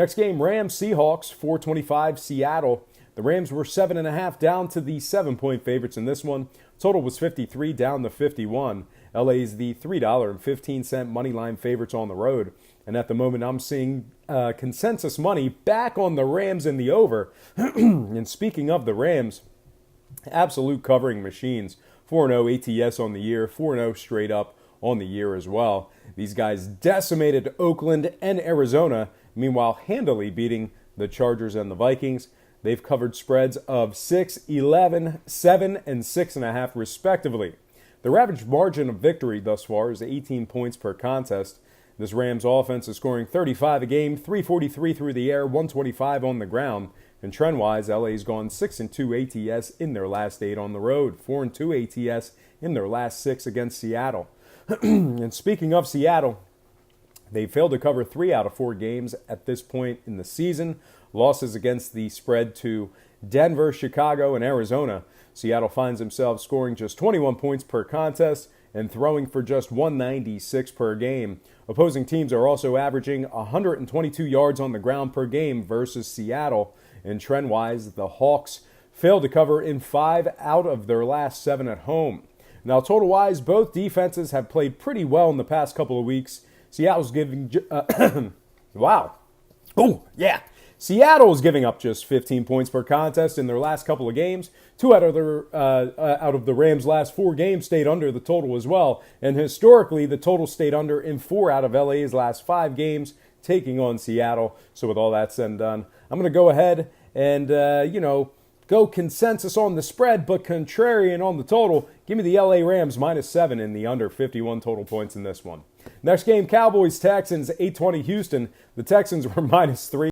Next game, Rams, Seahawks, 425, Seattle. The Rams were 7.5 down to the 7-point favorites in this one. Total was 53 down to 51. LA is the $3.15 money line favorites on the road. And at the moment, I'm seeing consensus money back on the Rams in the over. And speaking of the Rams, absolute covering machines. 4-0 ATS on the year, 4-0 straight up on the year as well. These guys decimated Oakland and Arizona, meanwhile handily beating the Chargers and the Vikings. They've covered spreads of 6, 11, 7, and 6.5 respectively. Their average margin of victory thus far is 18 points per contest. This Rams offense is scoring 35 a game, 343 through the air, 125 on the ground. And trend-wise, LA's gone 6-2 ATS in their last 8 on the road, 4-2 ATS in their last 6 against Seattle. And speaking of Seattle, they failed to cover 3 out of 4 games at this point in the season. Losses against the spread to Denver, Chicago, and Arizona. Seattle finds themselves scoring just 21 points per contest and throwing for just 196 per game. Opposing teams are also averaging 122 yards on the ground per game versus Seattle. And trend-wise, the Hawks failed to cover in 5 out of their last 7 at home. Now, total-wise, both defenses have played pretty well in the past couple of weeks. Seattle's giving... wow. Oh, yeah. Seattle is giving up just 15 points per contest in their last couple of games. 2 out of the Rams' last 4 games stayed under the total as well. And historically, the total stayed under in 4 out of LA's last 5 games, taking on Seattle. So with all that said and done, I'm going to go ahead and, go consensus on the spread, but contrarian on the total. Give me the LA Rams -7 in the under 51 total points in this one. Next game, Cowboys-Texans, 820 Houston. The Texans were -3.